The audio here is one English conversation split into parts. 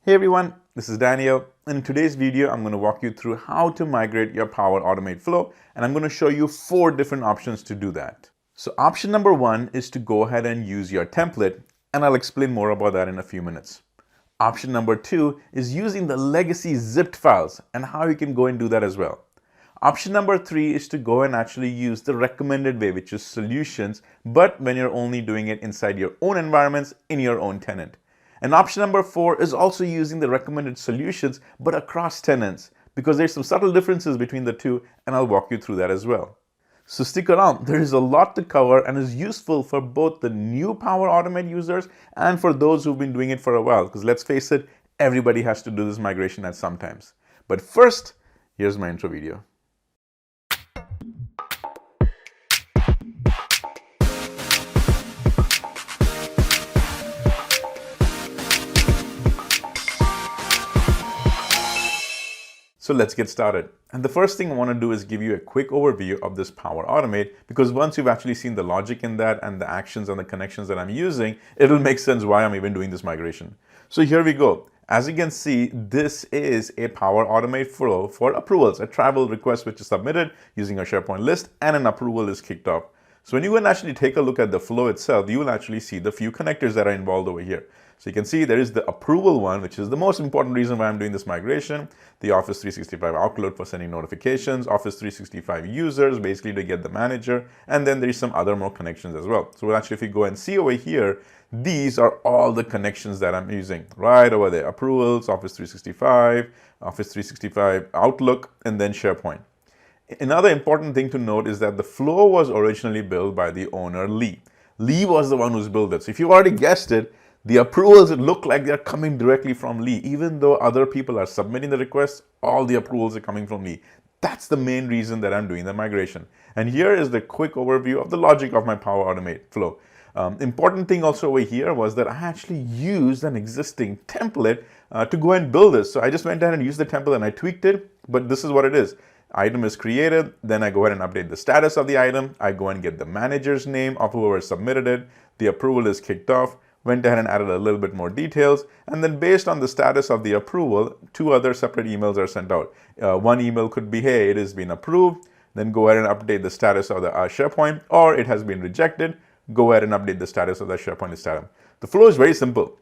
Hey everyone, this is Daniel. In today's video, I'm going to walk you through how to migrate your Power Automate flow, and I'm going to show you 4 different options to do that. So option number 1 is to go ahead and use your template, and I'll explain more about that in a few minutes. Option number 2 is using the legacy zipped files and how you can go and do that as well. Option number 3 is to go and actually use the recommended way, which is solutions, but when you're only doing it inside your own environments in your own tenant. And option number 4 is also using the recommended solutions, but across tenants, because there's some subtle differences between the two, and I'll walk you through that as well. So stick around, there is a lot to cover and is useful for both the new Power Automate users and for those who've been doing it for a while, because let's face it, everybody has to do this migration at some times. But first, here's my intro video. So let's get started. And the first thing I want to do is give you a quick overview of this Power Automate, because once you've actually seen the logic in that and the actions and the connections that I'm using, it'll make sense why I'm even doing this migration. So here we go. As you can see, this is a Power Automate flow for approvals, a travel request which is submitted using a SharePoint list and an approval is kicked off. So when you will actually take a look at the flow itself, you will actually see the few connectors that are involved over here. So you can see there is the approval one, which is the most important reason why I'm doing this migration, the Office 365 Outlook for sending notifications, Office 365 users, basically to get the manager, and then there is some other more connections as well. So actually, if you go and see over here, these are all the connections that I'm using right over there. Approvals, Office 365, Office 365 Outlook, and then SharePoint. Another important thing to note is that the flow was originally built by the owner, Lee. Lee was the one who's built it. So if you already guessed it, the approvals look like they're coming directly from Lee. Even though other people are submitting the requests, all the approvals are coming from Lee. That's the main reason that I'm doing the migration. And here is the quick overview of the logic of my Power Automate flow. Important thing also over here was that I actually used an existing template to go and build this. So I just went ahead and used the template and I tweaked it, but this is what it is. Item is created, then I go ahead and update the status of the item. I go and get the manager's name of whoever submitted it. The approval is kicked off. Went ahead and added a little bit more details, and then based on the status of the approval, 2 other separate emails are sent out. One email could be, hey, it has been approved, then go ahead and update the status of the SharePoint, or it has been rejected, go ahead and update the status of the SharePoint status. The flow is very simple.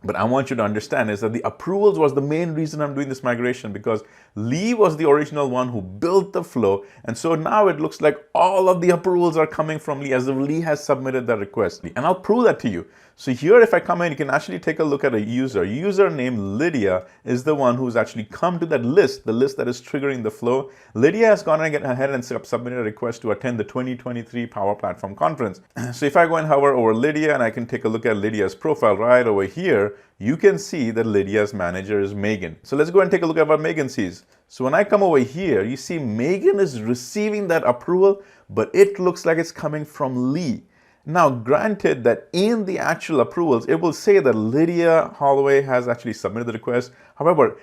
But I want you to understand is that the approvals was the main reason I'm doing this migration, because Lee was the original one who built the flow. And so now it looks like all of the approvals are coming from Lee, as if Lee has submitted the request. And I'll prove that to you. So here, if I come in, you can actually take a look at a user. User named Lydia is the one who's actually come to that list, the list that is triggering the flow. Lydia has gone ahead and submitted a request to attend the 2023 Power Platform Conference. So if I go and hover over Lydia and I can take a look at Lydia's profile right over here, you can see that Lydia's manager is Megan. So let's go and take a look at what Megan sees. So when I come over here, you see Megan is receiving that approval, but it looks like it's coming from Lee. Now, granted that in the actual approvals, it will say that Lydia Holloway has actually submitted the request. However,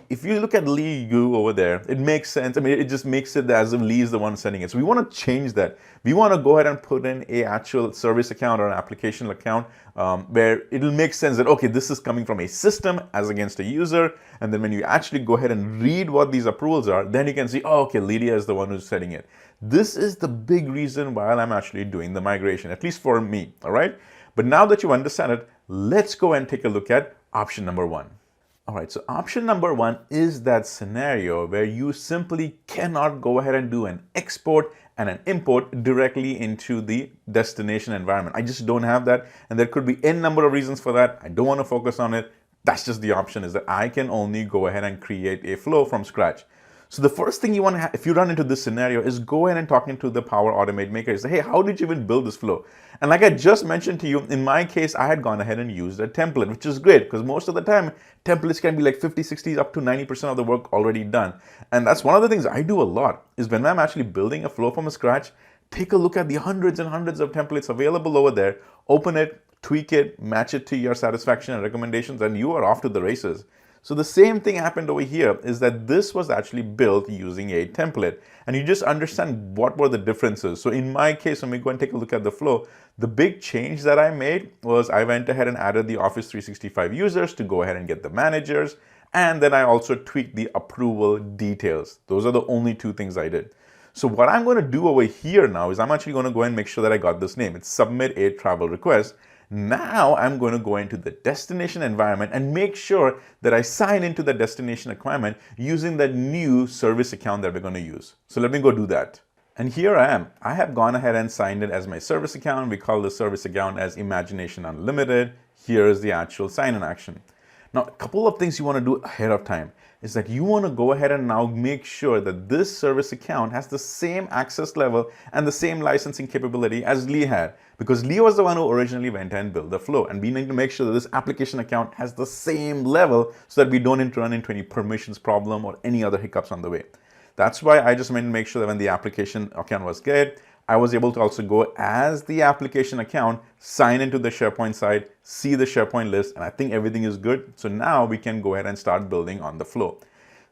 if you look at Lee Gu over there, it makes sense. I mean, it just makes it as if Lee is the one sending it. So we want to change that. We want to go ahead and put in a actual service account or an application account where it'll make sense that, okay, this is coming from a system as against a user. And then when you actually go ahead and read what these approvals are, then you can see, oh, okay, Lydia is the one who's setting it. This is the big reason why I'm actually doing the migration, at least for me, all right? But now that you understand it, let's go and take a look at option number 1. All right, so option number 1 is that scenario where you simply cannot go ahead and do an export and an import directly into the destination environment. I just don't have that, and there could be n number of reasons for that. I don't want to focus on it. That's just the option, is that I can only go ahead and create a flow from scratch. So the first thing you want to have, if you run into this scenario, is go ahead and talk into the Power Automate maker. Say, hey, how did you even build this flow? And like I just mentioned to you, in my case, I had gone ahead and used a template, which is great because most of the time, templates can be like 50, 60, up to 90% of the work already done. And that's one of the things I do a lot, is when I'm actually building a flow from scratch, take a look at the hundreds and hundreds of templates available over there, open it, tweak it, match it to your satisfaction and recommendations, and you are off to the races. So the same thing happened over here, is that this was actually built using a template, and you just understand what were the differences. So in my case, when we go and take a look at the flow, the big change that I made was I went ahead and added the Office 365 users to go ahead and get the managers, and then I also tweaked the approval details. Those are the only two things I did. So what I'm going to do over here now is I'm actually going to go and make sure that I got this name. It's submit a travel request. Now I'm going to go into the destination environment and make sure that I sign into the destination environment using that new service account that we're going to use. So let me go do that. And here I am. I have gone ahead and signed it as my service account. We call the service account as Imagination Unlimited. Here is the actual sign-in action. Now, a couple of things you want to do ahead of time is that you want to go ahead and now make sure that this service account has the same access level and the same licensing capability as Lee had, because Lee was the one who originally went and built the flow, and we need to make sure that this application account has the same level so that we don't run into any permissions problem or any other hiccups on the way. That's why I just wanted to make sure that when the application account was good, I was able to also go as the application account, sign into the SharePoint side, see the SharePoint list, and I think everything is good. So now we can go ahead and start building on the flow.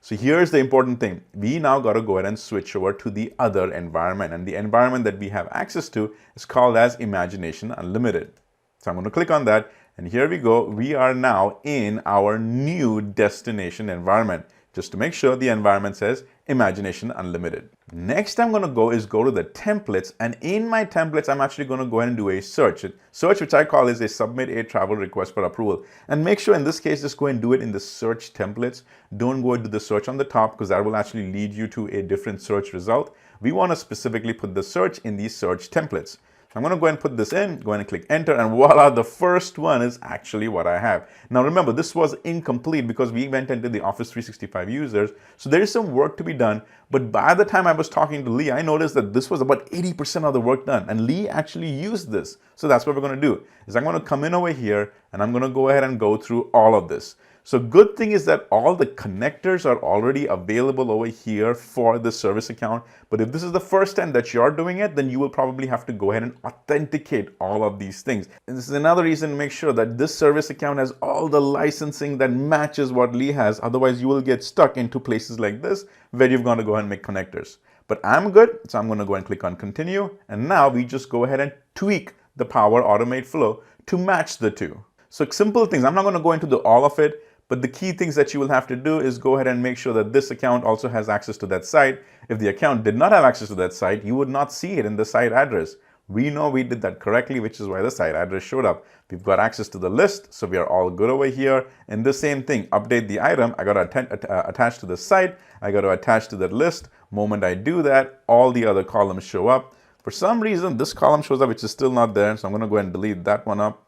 So here's the important thing. We now got to go ahead and switch over to the other environment, and the environment that we have access to is called as Imagination Unlimited. So I'm going to click on that, and here we go. We are now in our new destination environment. Just to make sure the environment says Imagination Unlimited. Next I'm going to go to the templates, and in my templates I'm actually going to go ahead and do a search which I call is a submit a travel request for approval. And make sure in this case just go and do it in the search templates. Don't go and do the search on the top, because that will actually lead you to a different search result. We want to specifically put the search in the search templates. I'm going to go ahead and put this in, go ahead and click enter, and voila, the first one is actually what I have. Now remember, this was incomplete because we went into the Office 365 users, so there is some work to be done. But by the time I was talking to Lee, I noticed that this was about 80% of the work done, and Lee actually used this. So that's what we're going to do, is I'm going to come in over here, and I'm going to go ahead and go through all of this. So good thing is that all the connectors are already available over here for the service account. But if this is the first time that you're doing it, then you will probably have to go ahead and authenticate all of these things. And this is another reason to make sure that this service account has all the licensing that matches what Lee has. Otherwise, you will get stuck into places like this where you've got to go ahead and make connectors. But I'm good, so I'm going to go and click on continue. And now we just go ahead and tweak the Power Automate flow to match the two. So simple things. I'm not going to go into all of it. But the key things that you will have to do is go ahead and make sure that this account also has access to that site. If the account did not have access to that site, you would not see it in the site address. We know we did that correctly, which is why the site address showed up. We've got access to the list, so we are all good over here. And the same thing, update the item. I got to attach to the site. I got to attach to that list. Moment I do that, all the other columns show up. For some reason, this column shows up, which is still not there. So I'm going to go ahead and delete that one up.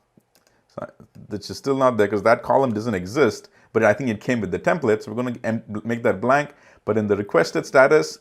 Which is still not there because that column doesn't exist, but I think it came with the template. So we're going to make that blank. But in the requested status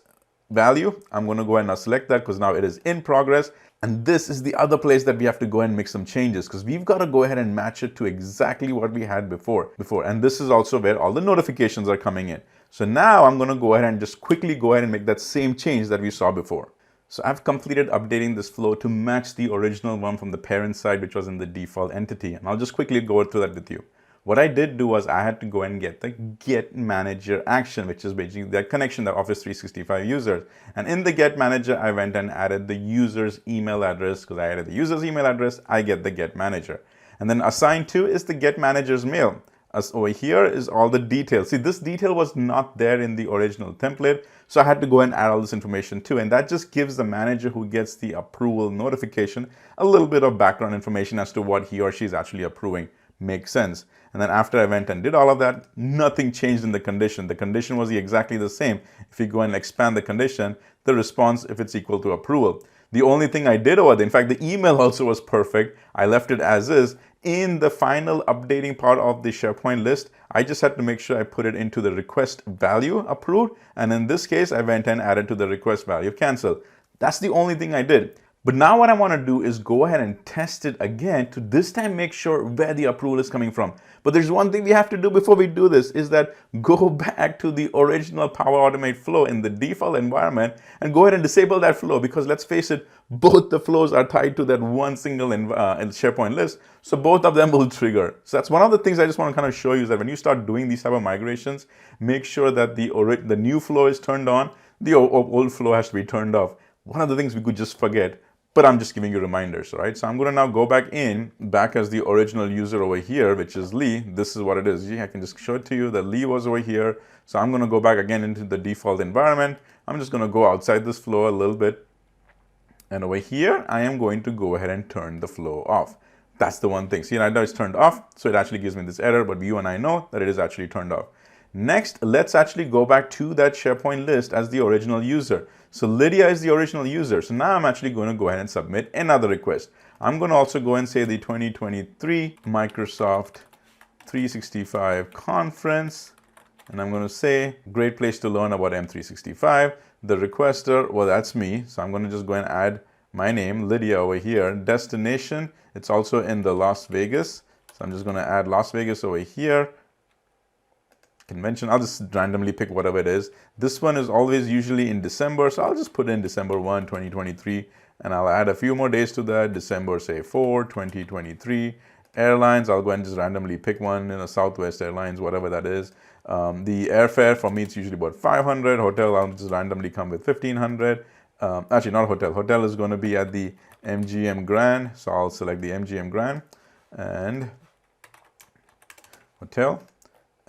value, I'm going to go ahead and now select that because now it is in progress. And this is the other place that we have to go ahead and make some changes, because we've got to go ahead and match it to exactly what we had before. And this is also where all the notifications are coming in. So now I'm going to go ahead and just quickly go ahead and make that same change that we saw before. So I've completed updating this flow to match the original one from the parent side, which was in the default entity. And I'll just quickly go through that with you. What I did do was I had to go and get the Get Manager action, which is basically that connection, that Office 365 users. And in the Get Manager, I went and added the user's email address. Because I added the user's email address, I get the Get Manager. And then assigned to is the Get Manager's mail. As over here is all the details. See, this detail was not there in the original template, so I had to go and add all this information too. And that just gives the manager who gets the approval notification a little bit of background information as to what he or she is actually approving. Makes sense. And then after I went and did all of that, nothing changed in the condition. The condition was exactly the same. If you go and expand the condition, the response, if it's equal to approval. The only thing I did over there, in fact, the email also was perfect. I left it as is. In the final updating part of the SharePoint list, I just had to make sure I put it into the request value approved. And in this case, I went and added to the request value cancel. That's the only thing I did. But now what I want to do is go ahead and test it again to this time make sure where the approval is coming from. But there's one thing we have to do before we do this is that go back to the original Power Automate flow in the default environment and go ahead and disable that flow, because let's face it, both the flows are tied to that one single SharePoint list. So both of them will trigger. So that's one of the things I just want to kind of show you, is that when you start doing these type of migrations, make sure that the new flow is turned on, the old flow has to be turned off. One of the things we could just forget, but I'm just giving you reminders, right? So I'm going to now go back as the original user over here, which is Lee. This is what it is. I can just show it to you that Lee was over here. So I'm going to go back again into the default environment. I'm just going to go outside this flow a little bit. And over here, I am going to go ahead and turn the flow off. That's the one thing. See, right now it's turned off. So it actually gives me this error, but you and I know that it is actually turned off. Next, let's actually go back to that SharePoint list as the original user. So Lydia is the original user. So now I'm actually going to go ahead and submit another request. I'm going to also go and say the 2023 Microsoft 365 conference. And I'm going to say, great place to learn about M365. The requester, well, that's me. So I'm going to just go and add my name, Lydia, over here. Destination, it's also in the Las Vegas. So I'm just going to add Las Vegas over here. Convention, I'll just randomly pick whatever it is. This one is always usually in December, so I'll just put in December 1, 2023, and I'll add a few more days to that. December, say 4, 2023. Airlines, I'll go and just randomly pick one, Southwest Airlines, whatever that is. The airfare, for me, it's usually about 500. Hotel, I'll just randomly come with 1500. Actually, not hotel. Hotel is going to be at the MGM Grand, so I'll select the MGM Grand and hotel.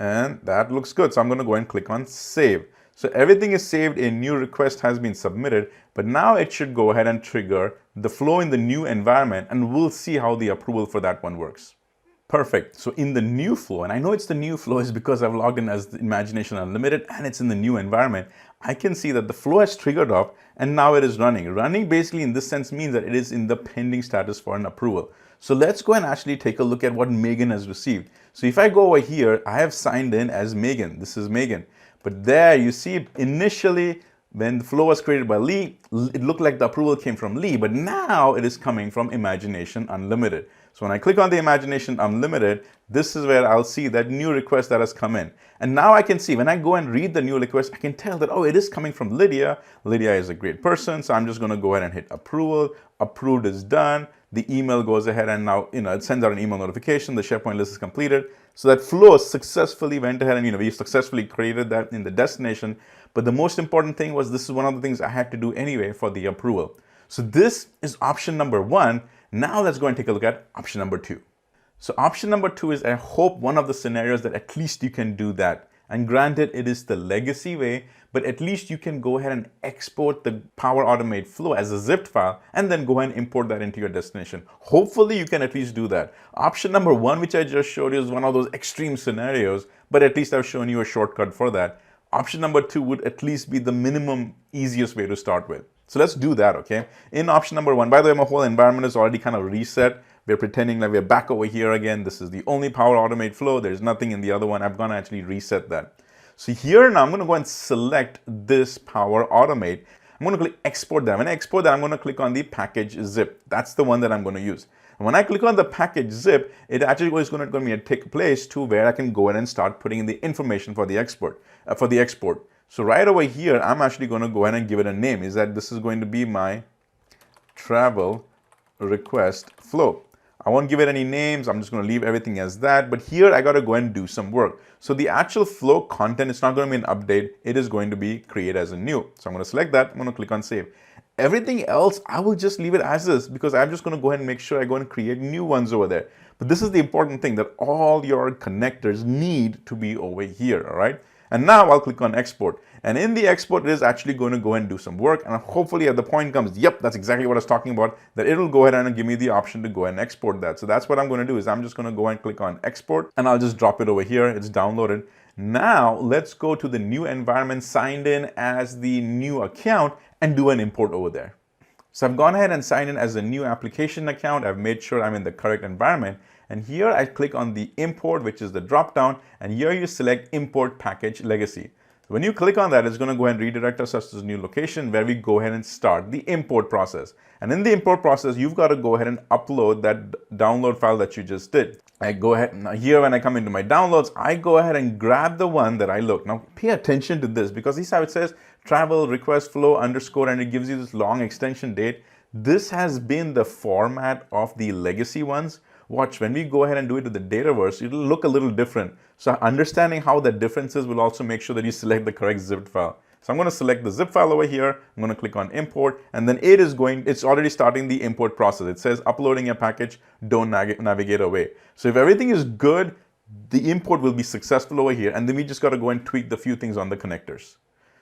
And that looks good. So I'm going to go and click on save. So everything is saved. A new request has been submitted, but now it should go ahead and trigger the flow in the new environment, and we'll see how the approval for that one works. Perfect. So in the new flow, and I know it's the new flow is because I've logged in as Imagination Unlimited and it's in the new environment, I can see that the flow has triggered off and now it is running. Running basically in this sense means that it is in the pending status for an approval. So let's go and actually take a look at what Megan has received. So if I go over here, I have signed in as Megan. This is Megan. But there you see initially when the flow was created by Lee, it looked like the approval came from Lee, but now it is coming from Imagination Unlimited. So when I click on the Imagination Unlimited, this is where I'll see that new request that has come in. And now I can see when I go and read the new request, I can tell that, oh, it is coming from Lydia. Lydia is a great person. So I'm just going to go ahead and hit approval. Approved is done. The email goes ahead and now, it sends out an email notification. The SharePoint list is completed. So that flow successfully went ahead and, we successfully created that in the destination. But the most important thing was this is one of the things I had to do anyway for the approval. So this is option number 1. Now let's go and take a look at option number 2. So option number 2 is, I hope, one of the scenarios that at least you can do that. And granted, it is the legacy way, but at least you can go ahead and export the Power Automate flow as a zipped file and then go ahead and import that into your destination. Hopefully you can at least do that. Option number 1, which I just showed you, is one of those extreme scenarios, but at least I've shown you a shortcut for that. Option number 2 would at least be the minimum easiest way to start with. So let's do that, okay? In option number 1, by the way, my whole environment is already kind of reset. We're pretending like we're back over here again. This is the only Power Automate flow. There's nothing in the other one. I'm going to actually reset that. So here now I'm going to go and select this Power Automate. I'm going to click export that. When I export that, I'm going to click on the package zip. That's the one that I'm going to use. And when I click on the package zip, it actually is going to take place to where I can go ahead and start putting in the information for the export. So right over here, I'm actually going to go ahead and give it a name. This is going to be my travel request flow. I won't give it any names. I'm just going to leave everything as that. But here I got to go and do some work. So the actual flow content, it's not going to be an update. It is going to be create as a new. So I'm going to select that. I'm going to click on save. Everything else, I will just leave it as is because I'm just going to go ahead and make sure I go and create new ones over there. But this is the important thing, that all your connectors need to be over here, all right? And now I'll click on export. And in the export, it is actually going to go and do some work. And hopefully at the point comes, yep, that's exactly what I was talking about, that it'll go ahead and give me the option to go ahead and export that. So that's what I'm going to do, is I'm just going to go and click on export and I'll just drop it over here. It's downloaded. Now let's go to the new environment, signed in as the new account, and do an import over there. So I've gone ahead and signed in as a new application account. I've made sure I'm in the correct environment. And here I click on the import, which is the drop down. And here you select import package legacy. When you click on that, it's going to go ahead and redirect us to this new location where we go ahead and start the import process. And in the import process, you've got to go ahead and upload that download file that you just did. I go ahead, now here when I come into my downloads, I go ahead and grab the one that I look. Now pay attention to this, because this is how it says travel request flow underscore, and it gives you this long extension date. This has been the format of the legacy ones. Watch, when we go ahead and do it with the Dataverse, it'll look a little different. So understanding how the differences will also make sure that you select the correct zip file. So I'm going to select the zip file over here. I'm going to click on import, and then it's already starting the import process. It says uploading your package, don't navigate away. So if everything is good, the import will be successful over here, and then we just got to go and tweak the few things on the connectors.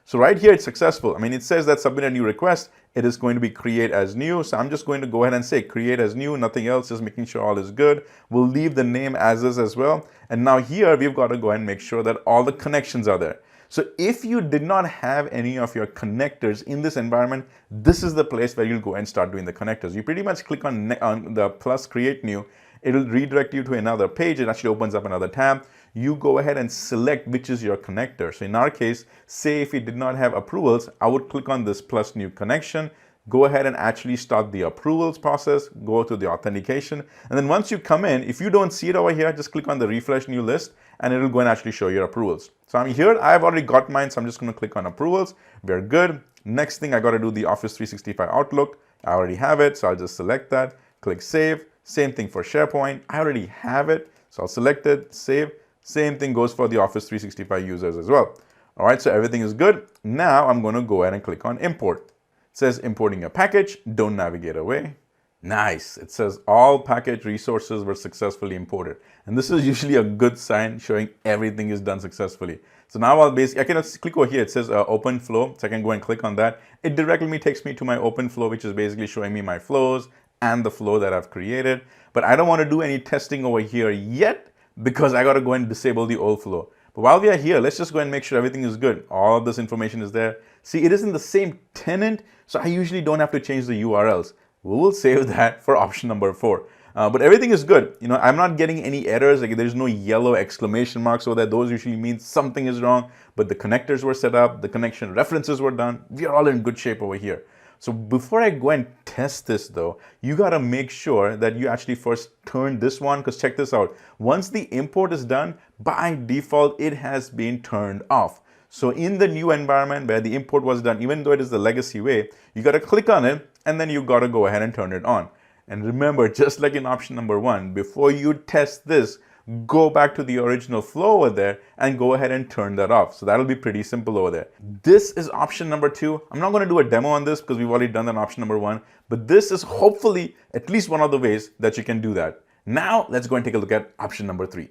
So right here, it's successful. I mean, it says that submit a new request. It is going to be create as new. So I'm just going to go ahead and say create as new, nothing else, just making sure all is good. We'll leave the name as is as well. And now here, we've got to go ahead and make sure that all the connections are there. So if you did not have any of your connectors in this environment, this is the place where you'll go and start doing the connectors. You pretty much click on the plus create new. It'll redirect you to another page. It actually opens up another tab. You go ahead and select which is your connector. So in our case, say if we did not have approvals, I would click on this plus new connection, go ahead and actually start the approvals process, go to the authentication. And then once you come in, if you don't see it over here, just click on the refresh new list, and it'll go and actually show your approvals. So I'm here, I've already got mine, so I'm just going to click on approvals. We're good. Next thing, I got to do the Office 365 Outlook. I already have it, so I'll just select that, click save. Same thing for SharePoint. I already have it, so I'll select it, save. Same thing goes for the Office 365 users as well. All right, so everything is good. Now I'm going to go ahead and click on import. It says importing a package, don't navigate away. Nice. It says all package resources were successfully imported. And this is usually a good sign showing everything is done successfully. So now I can click over here. It says open flow. So I can go and click on that. It directly takes me to my open flow, which is basically showing me my flows and the flow that I've created. But I don't want to do any testing over here yet, because I got to go and disable the old flow. But while we are here, let's just go and make sure everything is good. All of this information is there. See, it is in the same tenant, so I usually don't have to change the URLs. We will save that for option number 4. But everything is good. You know, I'm not getting any errors. Like there's no yellow exclamation marks over there. Those usually mean something is wrong. But the connectors were set up, the connection references were done. We are all in good shape over here. So before I go and test this though, you got to make sure that you actually first turn this one, because check this out. Once the import is done, by default, it has been turned off. So in the new environment where the import was done, even though it is the legacy way, you got to click on it and then you got to go ahead and turn it on. And remember, just like in option number 1, before you test this, go back to the original flow over there and go ahead and turn that off. So that'll be pretty simple over there. This is option number 2. I'm not going to do a demo on this because we've already done that in option number 1, but this is hopefully at least one of the ways that you can do that. Now let's go and take a look at option number 3.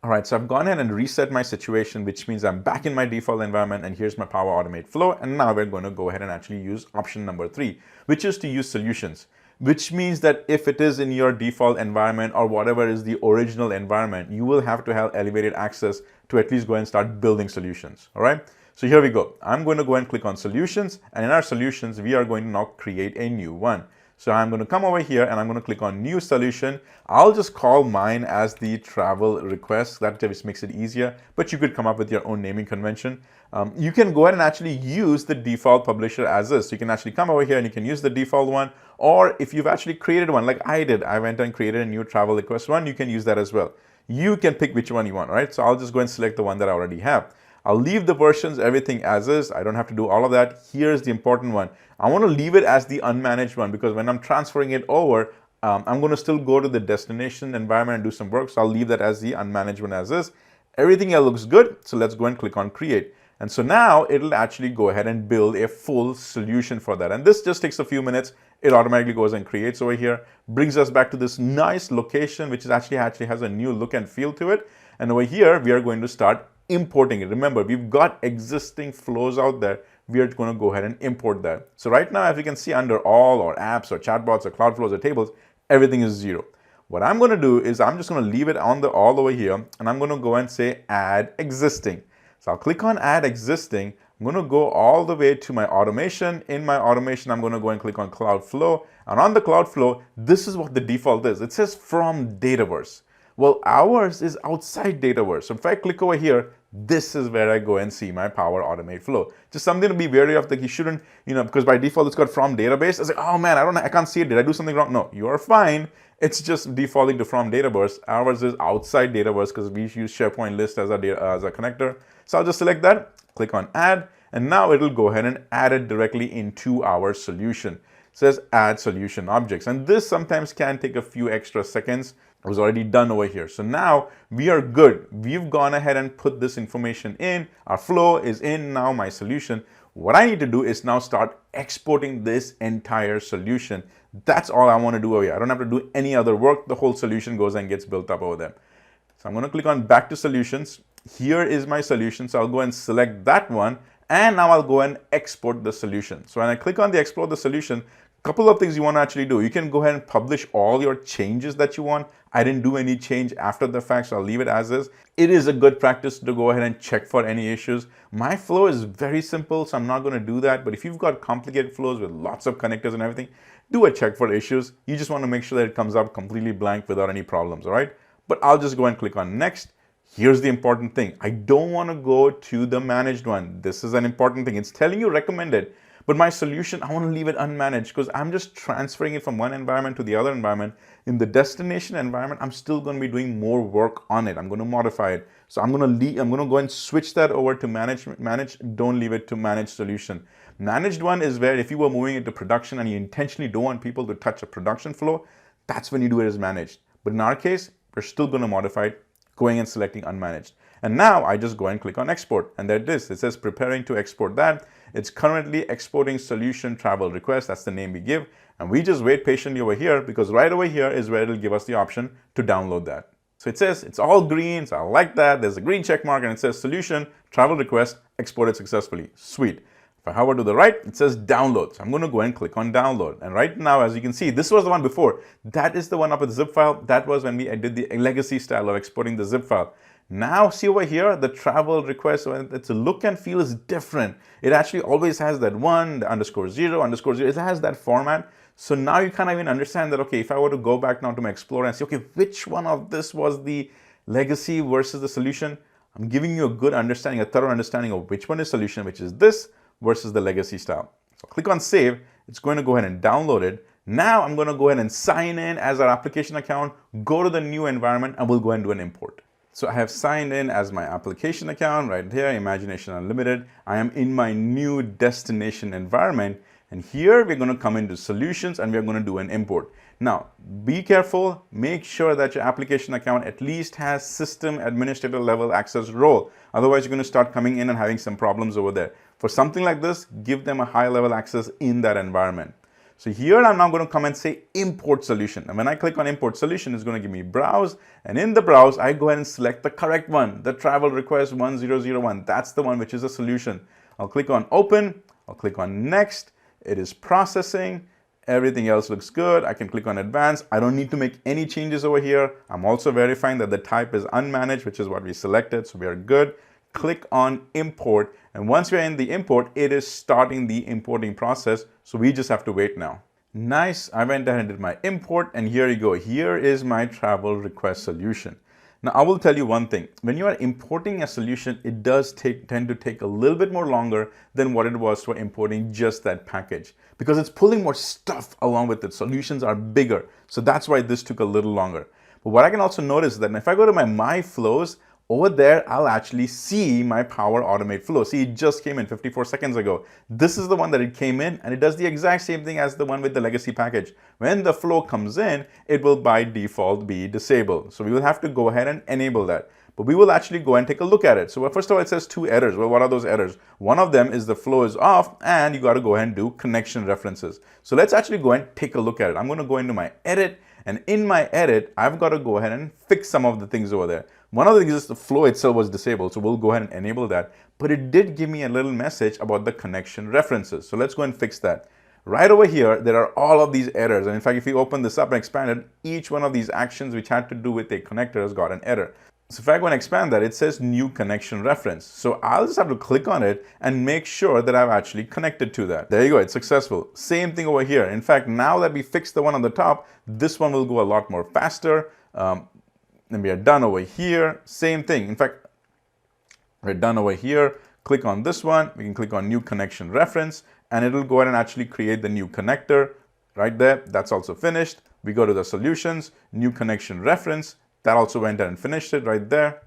All right, so I've gone ahead and reset my situation, which means I'm back in my default environment, and here's my Power Automate flow. And now we're going to go ahead and actually use option number 3, which is to use solutions. Which means that if it is in your default environment or whatever is the original environment, you will have to have elevated access to at least go and start building solutions. All right, so here we go. I'm going to go and click on solutions, and in our solutions, we are going to now create a new one. So I'm going to come over here and I'm going to click on new solution. I'll just call mine as the travel request. That just makes it easier, but you could come up with your own naming convention. You can go ahead and actually use the default publisher as is. So you can actually come over here and you can use the default one, or if you've actually created one like I did, I went and created a new travel request one, you can use that as well. You can pick which one you want, right? So I'll just go and select the one that I already have. I'll leave the versions, everything as is. I don't have to do all of that. Here's the important one. I want to leave it as the unmanaged one because when I'm transferring it over, I'm going to still go to the destination environment and do some work. So I'll leave that as the unmanaged one as is. Everything else looks good. So let's go and click on create. And so now it'll actually go ahead and build a full solution for that. And this just takes a few minutes. It automatically goes and creates over here, brings us back to this nice location, which is actually has a new look and feel to it. And over here, we are going to start importing it. Remember, we've got existing flows out there. We are going to go ahead and import that. So right now, as you can see under all or apps or chatbots or cloud flows or tables, everything is 0. What I'm going to do is I'm just going to leave it on the all over here, and I'm going to go and say add existing. So I'll click on add existing. I'm going to go all the way to my automation. In my automation, I'm going to go and click on cloud flow. And on the cloud flow, this is what the default is. It says from Dataverse. Well, ours is outside Dataverse. So if I click over here, this is where I go and see my Power Automate flow. Just something to be wary of, that you shouldn't, because by default it's got from database. I say, oh man, I can't see it. Did I do something wrong? No, you're fine. It's just defaulting to from Dataverse. Ours is outside Dataverse because we use SharePoint list as a connector. So I'll just select that, click on add, and now it'll go ahead and add it directly into our solution. It says add solution objects, and this sometimes can take a few extra seconds. It was already done over here. So now we are good. We've gone ahead and put this information in. Our flow is in now my solution. What I need to do is now start exporting this entire solution. That's all I want to do over here. I don't have to do any other work. The whole solution goes and gets built up over there. So I'm going to click on back to solutions. Here is my solution. So I'll go and select that one. And now I'll go and export the solution. So when I click on the export the solution, couple of things you want to actually do. You can go ahead and publish all your changes that you want. I didn't do any change after the fact, so I'll leave it as is. It is a good practice to go ahead and check for any issues. My flow is very simple, so I'm not going to do that. But if you've got complicated flows with lots of connectors and everything, do a check for issues. You just want to make sure that it comes up completely blank without any problems, all right? But I'll just go and click on next. Here's the important thing. I don't want to go to the managed one. This is an important thing. It's telling you recommended. But my solution, I want to leave it unmanaged because I'm just transferring it from one environment to the other environment. In the destination environment, I'm still going to be doing more work on it. I'm going to modify it. So I'm going to go and switch that over to manage. Don't leave it to managed solution. Managed one is where if you were moving it to production and you intentionally don't want people to touch a production flow, that's when you do it as managed. But in our case, we're still going to modify it, going and selecting unmanaged. And now I just go and click on export, and there it is. It says preparing to export that. It's currently exporting solution travel request. That's the name we give. And we just wait patiently over here because right over here is where it'll give us the option to download that. So it says it's all green. So I like that. There's a green check mark and it says solution travel request exported successfully. Sweet. If I hover to the right, it says download. So I'm going to go and click on download. And right now, as you can see, this was the one before. That is the one up with the zip file. That was when I did the legacy style of exporting the zip file. Now see over here, the travel request, its look and feel is different. It actually always has that one, the _0, it has that format. So now you kind of even understand that, okay, if I were to go back now to my Explorer and say, okay, which one of this was the legacy versus the solution? I'm giving you a good understanding, a thorough understanding of which one is solution, which is this versus the legacy style. So click on save. It's going to go ahead and download it. Now I'm going to go ahead and sign in as our application account, go to the new environment, and we'll go and do an import. So I have signed in as my application account right here, Imagination Unlimited. I am in my new destination environment. And here we're going to come into solutions and we're going to do an import. Now, be careful. Make sure that your application account at least has system administrator level access role. Otherwise, you're going to start coming in and having some problems over there. For something like this, give them a high level access in that environment. So here I'm now going to come and say import solution. And when I click on import solution, it's going to give me browse. And in the browse, I go ahead and select the correct one, the travel request 1001. That's the one which is a solution. I'll click on open. I'll click on next. It is processing. Everything else looks good. I can click on advanced. I don't need to make any changes over here. I'm also verifying that the type is unmanaged, which is what we selected. So we are good. Click on import. And once we're in the import, it is starting the importing process. So we just have to wait now. Nice. I went ahead and did my import. And here you go. Here is my travel request solution. Now, I will tell you one thing. When you are importing a solution, it does tend to take a little bit more longer than what it was for importing just that package because it's pulling more stuff along with it. Solutions are bigger. So that's why this took a little longer. But what I can also notice is that if I go to my flows, over there, I'll actually see my Power Automate flow. See, it just came in 54 seconds ago. This is the one that it came in, and it does the exact same thing as the one with the legacy package. When the flow comes in, it will by default be disabled. So we will have to go ahead and enable that. But we will actually go and take a look at it. So first of all, it says 2 errors. Well, what are those errors? One of them is the flow is off, and you got to go ahead and do connection references. So let's actually go and take a look at it. I'm going to go into my edit, and in my edit, I've got to go ahead and fix some of the things over there. One of the things is the flow itself was disabled, so we'll go ahead and enable that. But it did give me a little message about the connection references. So let's go and fix that. Right over here, there are all of these errors. And in fact, if you open this up and expand it, each one of these actions which had to do with a connector has got an error. So if I go and expand that, it says new connection reference. So I'll just have to click on it and make sure that I've actually connected to that. There you go, it's successful. Same thing over here. In fact, now that we fixed the one on the top, this one will go a lot more faster. Then we are done over here. Same thing. In fact, we're done over here. Click on this one. We can click on new connection reference and it'll go ahead and actually create the new connector right there. That's also finished. We go to the solutions, new connection reference. That also went ahead and finished it right there.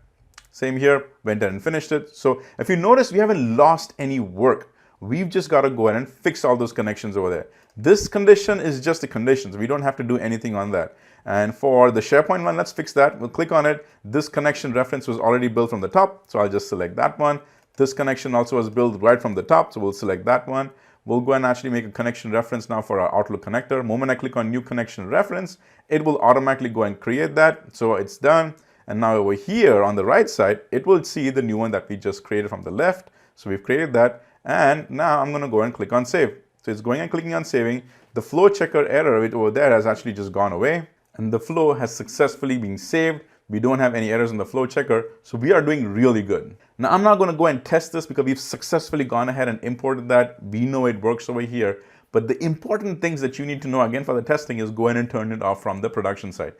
Same here, went ahead and finished it. So if you notice, we haven't lost any work. We've just got to go ahead and fix all those connections over there. This condition is just a condition, so we don't have to do anything on that. And for the SharePoint one, let's fix that. We'll click on it. This connection reference was already built from the top, so I'll just select that one. This connection also was built right from the top, so we'll select that one. We'll go and actually make a connection reference now for our Outlook connector. The moment I click on new connection reference, it will automatically go and create that. So it's done. And now over here on the right side, it will see the new one that we just created from the left. So we've created that. And now I'm going to go and click on save. So it's going and clicking on saving. The flow checker error over there has actually just gone away. And the flow has successfully been saved. We don't have any errors in the flow checker. So we are doing really good. Now I'm not going to go and test this because we've successfully gone ahead and imported that. We know it works over here. But the important things that you need to know again for the testing is go ahead and turn it off from the production side.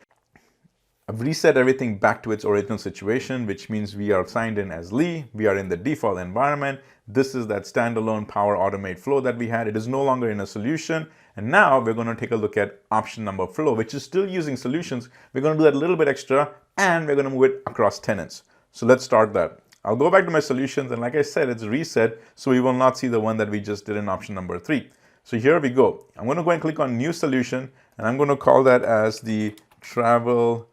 I've reset everything back to its original situation, which means we are signed in as Lee. We are in the default environment. This is that standalone Power Automate flow that we had. It is no longer in a solution. And now we're going to take a look at option number flow, which is still using solutions. We're going to do that a little bit extra and we're going to move it across tenants. So let's start that. I'll go back to my solutions. And like I said, it's reset. So we will not see the one that we just did in option number 3. So here we go. I'm going to go and click on new solution and I'm going to call that as the travel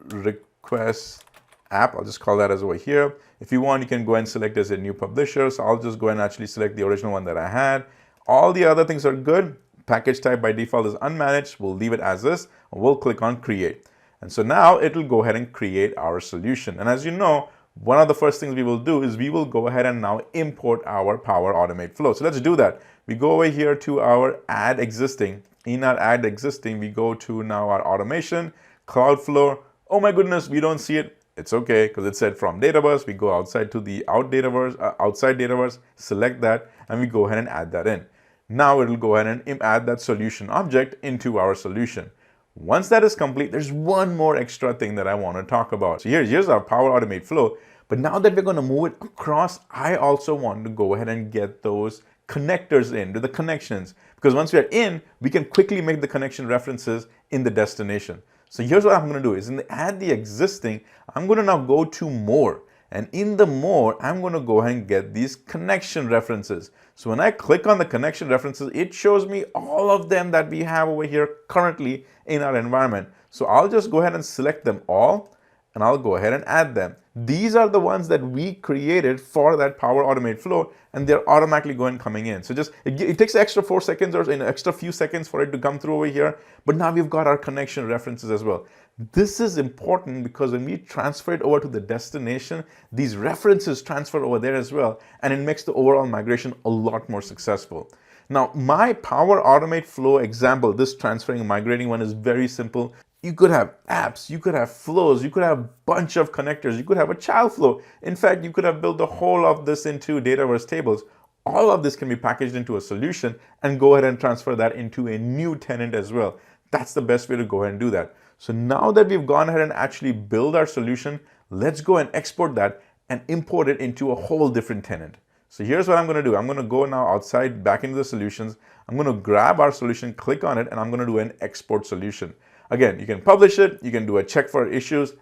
request app. I'll just call that as over here. If you want, you can go and select as a new publisher. So I'll just go and actually select the original one that I had. All the other things are good. Package type by default is unmanaged. We'll leave it as is. We'll click on create. And so now it will go ahead and create our solution. And as you know, one of the first things we will do is we will go ahead and now import our Power Automate flow. So let's do that. We go over here to our add existing. In our add existing, we go to now our automation, Cloudflare. Oh my goodness, we don't see it. It's okay because it said from Dataverse. We go outside to the outside Dataverse, select that, and we go ahead and add that in. Now it will go ahead and add that solution object into our solution. Once that is complete, there's one more extra thing that I want to talk about. So here's our Power Automate flow. But now that we're going to move it across, I also want to go ahead and get those connectors in, to the connections. Because once we are in, we can quickly make the connection references in the destination. So here's what I'm going to do is in the add the existing, I'm going to now go to more. And in the more, I'm going to go ahead and get these connection references. So when I click on the connection references, it shows me all of them that we have over here currently in our environment. So I'll just go ahead and select them all and I'll go ahead and add them. These are the ones that we created for that Power Automate flow and they're automatically coming in. So just it takes extra 4 seconds or an extra few seconds for it to come through over here. But now we've got our connection references as well. This is important because when we transfer it over to the destination, these references transfer over there as well, and it makes the overall migration a lot more successful. Now, my Power Automate flow example, this transferring and migrating one is very simple. You could have apps, you could have flows, you could have a bunch of connectors, you could have a child flow. In fact, you could have built the whole of this into Dataverse tables. All of this can be packaged into a solution and go ahead and transfer that into a new tenant as well. That's the best way to go ahead and do that. So now that we've gone ahead and actually build our solution, let's go and export that and import it into a whole different tenant. So here's what I'm going to do. I'm going to go now outside back into the solutions. I'm going to grab our solution, click on it, and I'm going to do an export solution. Again, you can publish it. You can do a check for issues,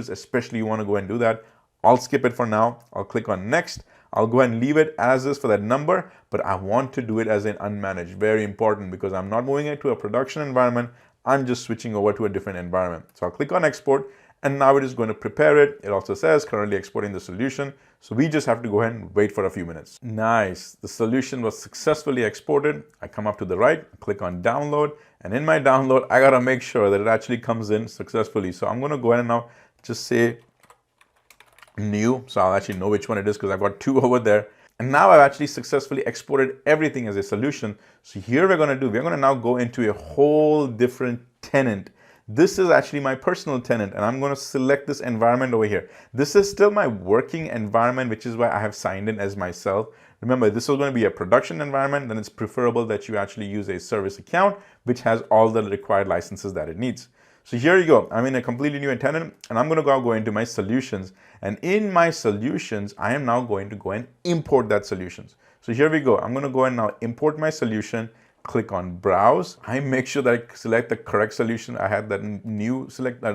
especially you want to go and do that. I'll skip it for now. I'll click on next. I'll go and leave it as is for that number, but I want to do it as an unmanaged. Very important because I'm not moving it to a production environment. I'm just switching over to a different environment. So I'll click on export and now it is going to prepare it. It also says currently exporting the solution. So we just have to go ahead and wait for a few minutes. Nice. The solution was successfully exported. I come up to the right, click on download, and in my download, I got to make sure that it actually comes in successfully. So I'm going to go ahead and now just say new. So I'll actually know which one it is because I've got 2 over there. And now I've actually successfully exported everything as a solution. So here we're going to now go into a whole different tenant. This is actually my personal tenant and I'm going to select this environment over here. This is still my working environment, which is why I have signed in as myself. Remember, this is going to be a production environment, then it's preferable that you actually use a service account, which has all the required licenses that it needs. So here you go. I'm in a completely new tenant, and I'm going to go into my solutions. And in my solutions, I am now going to go and import that solutions. So here we go. I'm going to go and now import my solution. Click on browse. I make sure that I select the correct solution. I had that new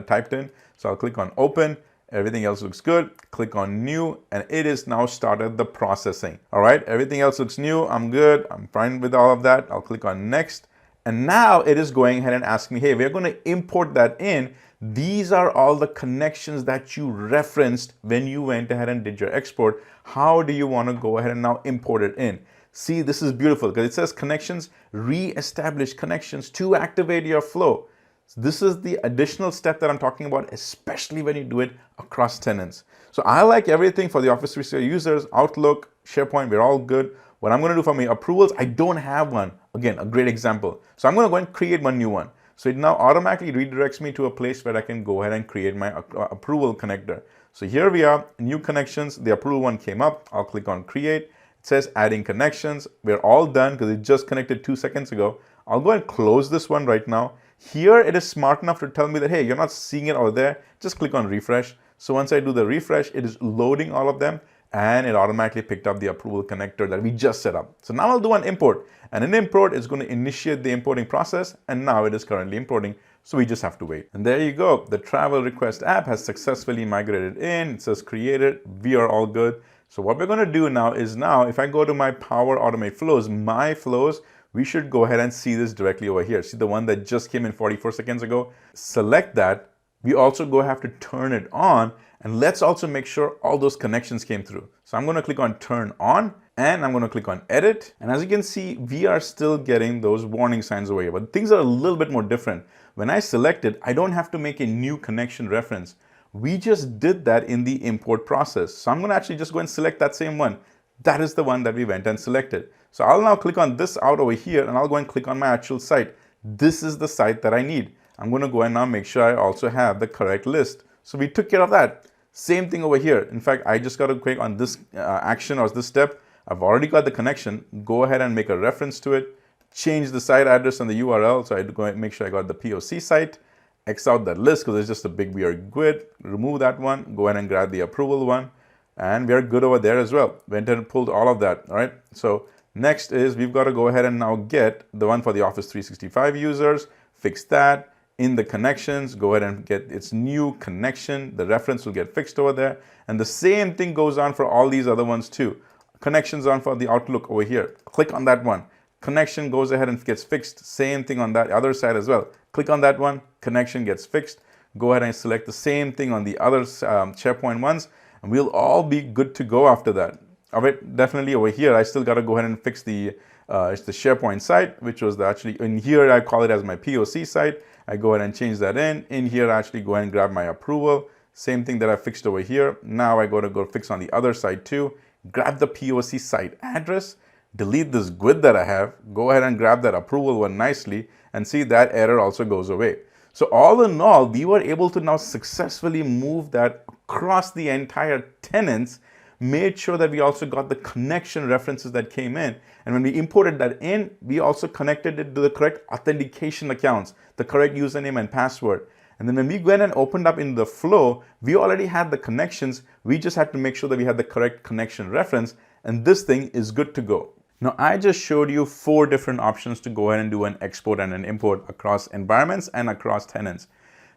typed in. So I'll click on open. Everything else looks good. Click on new, and it is now started the processing. All right, everything else looks new. I'm good. I'm fine with all of that. I'll click on next. And now it is going ahead and asking me, hey, we're going to import that in. These are all the connections that you referenced when you went ahead and did your export. How do you want to go ahead and now import it in? See, this is beautiful because it says connections, re-establish connections to activate your flow. So this is the additional step that I'm talking about, especially when you do it across tenants. So I like everything for the Office 365 users, Outlook, SharePoint, we're all good. What I'm going to do for my approvals, I don't have one. Again, a great example. So I'm going to go and create one new one. So it now automatically redirects me to a place where I can go ahead and create my approval connector. So here we are, new connections. The approval one came up. I'll click on create. It says adding connections. We're all done because it just connected 2 seconds ago. I'll go and close this one right now. Here it is smart enough to tell me that, hey, you're not seeing it out there. Just click on refresh. So once I do the refresh, it is loading all of them, and it automatically picked up the approval connector that we just set up. So now I'll do an import, and an import is going to initiate the importing process, and now it is currently importing, so we just have to wait. And there you go. The travel request app has successfully migrated in. It says created. We are all good. So what we're going to do now is if I go to my Power Automate flows, my flows, we should go ahead and see this directly over here. See the one that just came in 44 seconds ago? Select that. We also have to turn it on, and let's also make sure all those connections came through. So I'm going to click on turn on, and I'm going to click on edit. And as you can see, we are still getting those warning signs over here, but things are a little bit more different. When I select it, I don't have to make a new connection reference. We just did that in the import process. So I'm going to actually just go and select that same one. That is the one that we went and selected. So I'll now click on this out over here, and I'll go and click on my actual site. This is the site that I need. I'm going to go and now make sure I also have the correct list. So we took care of that. Same thing over here. In fact, I just got to click on this action or this step. I've already got the connection. Go ahead and make a reference to it. Change the site address and the URL. So I had to go and make sure I got the POC site. X out that list because it's just a big weird GUID. Remove that one. Go ahead and grab the approval one. And we are good over there as well. Went and pulled all of that. All right. So next is we've got to go ahead and now get the one for the Office 365 users. Fix that. In the connections, go ahead and get its new connection. The reference will get fixed over there. And the same thing goes on for all these other ones too. Connections on for the Outlook over here. Click on that one. Connection goes ahead and gets fixed. Same thing on that other side as well. Click on that one. Connection gets fixed. Go ahead and select the same thing on the other SharePoint ones. And we'll all be good to go after that. All right, definitely over here, I still got to go ahead and fix it's the SharePoint site, which was actually in here. I call it as my POC site. I go ahead and change that in. In here, I actually go ahead and grab my approval. Same thing that I fixed over here. Now I go fix on the other side too. Grab the POC site address, delete this GUID that I have, go ahead and grab that approval one nicely, and see that error also goes away. So all in all, we were able to now successfully move that across the entire tenants, made sure that we also got the connection references that came in. And when we imported that in, we also connected it to the correct authentication accounts, the correct username and password. And then when we went and opened up in the flow, we already had the connections. We just had to make sure that we had the correct connection reference, and this thing is good to go. Now, I just showed you 4 different options to go ahead and do an export and an import across environments and across tenants.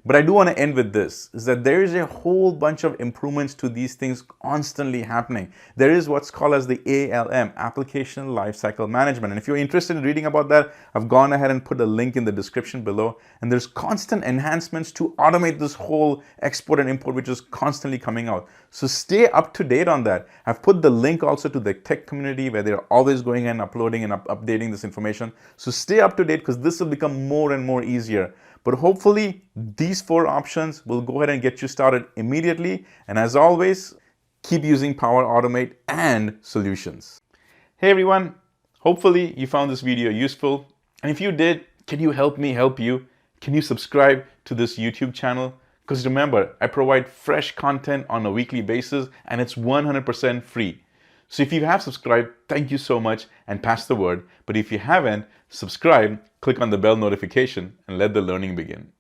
But I do want to end with this, is that there is a whole bunch of improvements to these things constantly happening. There is what's called as the ALM, Application Lifecycle Management. And if you're interested in reading about that, I've gone ahead and put a link in the description below. And there's constant enhancements to automate this whole export and import, which is constantly coming out. So stay up to date on that. I've put the link also to the tech community where they're always going and uploading and updating this information. So stay up to date because this will become more and more easier. But hopefully these 4 options will go ahead and get you started immediately. And as always, keep using Power Automate and solutions. Hey everyone, hopefully you found this video useful. And if you did, can you help me help you? Can you subscribe to this YouTube channel? Because remember, I provide fresh content on a weekly basis and it's 100% free. So if you have subscribed, thank you so much and pass the word. But if you haven't, subscribe, click on the bell notification and let the learning begin.